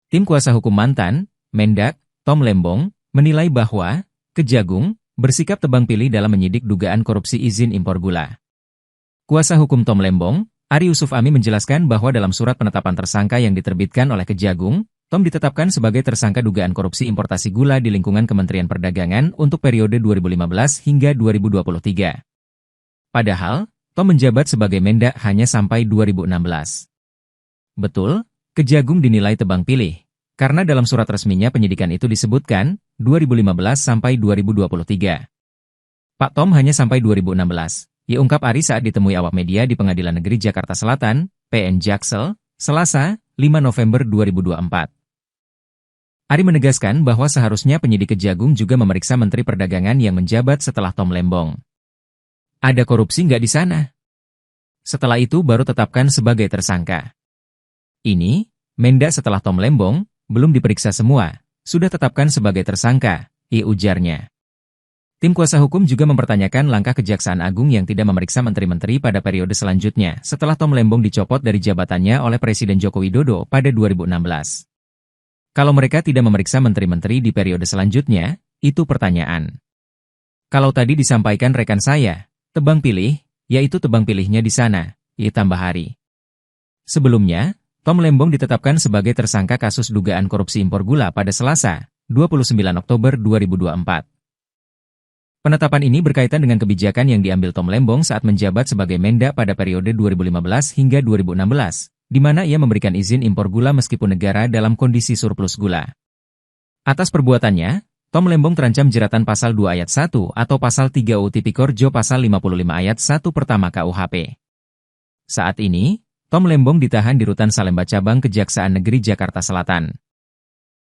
Tim kuasa hukum mantan, Mendak, Tom Lembong, menilai bahwa Kejagung bersikap tebang pilih dalam menyidik dugaan korupsi izin impor gula. Kuasa hukum Tom Lembong, Ari Yusuf Ami menjelaskan bahwa dalam surat penetapan tersangka yang diterbitkan oleh Kejagung, Tom ditetapkan sebagai tersangka dugaan korupsi importasi gula di lingkungan Kementerian Perdagangan untuk periode 2015 hingga 2023. Padahal, Tom menjabat sebagai Mendak hanya sampai 2016. Betul, Kejagung dinilai tebang pilih, karena dalam surat resminya penyidikan itu disebutkan 2015 sampai 2023. Pak Tom hanya sampai 2016, ungkap Ari saat ditemui awak media di Pengadilan Negeri Jakarta Selatan, PN Jaksel, Selasa, 5 November 2024. Ari menegaskan bahwa seharusnya penyidik Kejagung juga memeriksa Menteri Perdagangan yang menjabat setelah Tom Lembong. Ada korupsi nggak di sana? Setelah itu baru tetapkan sebagai tersangka. Ini, Mendak setelah Tom Lembong, belum diperiksa semua, sudah tetapkan sebagai tersangka, ujarnya. Tim kuasa hukum juga mempertanyakan langkah Kejaksaan Agung yang tidak memeriksa menteri-menteri pada periode selanjutnya setelah Tom Lembong dicopot dari jabatannya oleh Presiden Joko Widodo pada 2016. Kalau mereka tidak memeriksa menteri-menteri di periode selanjutnya, itu pertanyaan. Kalau tadi disampaikan rekan saya, tebang pilih, yaitu tebang pilihnya di sana, tambah Hari. Sebelumnya, Tom Lembong ditetapkan sebagai tersangka kasus dugaan korupsi impor gula pada Selasa, 29 Oktober 2024. Penetapan ini berkaitan dengan kebijakan yang diambil Tom Lembong saat menjabat sebagai Mendak pada periode 2015 hingga 2016, di mana ia memberikan izin impor gula meskipun negara dalam kondisi surplus gula. Atas perbuatannya, Tom Lembong terancam jeratan pasal 2 ayat 1 atau pasal 3 UU Tipikor Jo pasal 55 ayat 1 pertama KUHP. Saat ini, Tom Lembong ditahan di Rutan Salemba Cabang Kejaksaan Negeri Jakarta Selatan.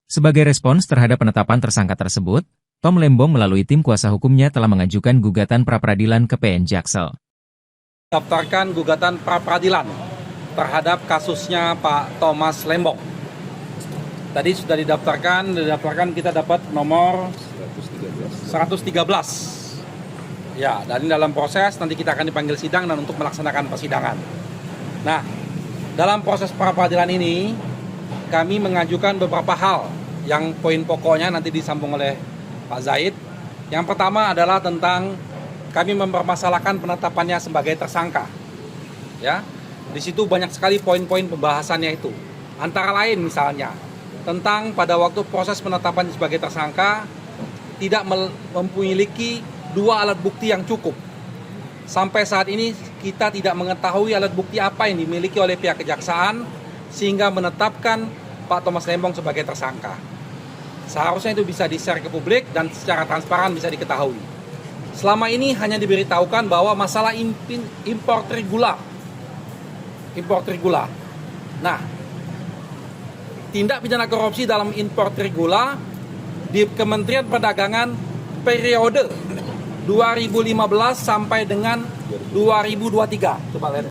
Sebagai respons terhadap penetapan tersangka tersebut, Tom Lembong melalui tim kuasa hukumnya telah mengajukan gugatan pra-peradilan ke PN Jaksel. Daftarkan gugatan pra-peradilan terhadap kasusnya Pak Thomas Lembong. Tadi sudah didaftarkan kita dapat nomor 113. Ya, dan dalam proses nanti kita akan dipanggil sidang dan untuk melaksanakan persidangan. Nah, dalam proses pra-peradilan ini, kami mengajukan beberapa hal yang poin pokoknya nanti disambung oleh Pak Zaid. Yang pertama adalah tentang kami mempermasalahkan penetapannya sebagai tersangka. Ya, di situ banyak sekali poin-poin pembahasannya itu. Antara lain misalnya, tentang pada waktu proses penetapan sebagai tersangka, tidak memiliki 2 alat bukti yang cukup. Sampai saat ini kita tidak mengetahui alat bukti apa yang dimiliki oleh pihak kejaksaan sehingga menetapkan Pak Thomas Lembong sebagai tersangka. Seharusnya itu bisa di-share ke publik dan secara transparan bisa diketahui. Selama ini hanya diberitahukan bahwa masalah impor gula. Nah, tindak pidana korupsi dalam impor gula di Kementerian Perdagangan periode 2015 sampai dengan 2023. Coba lihat.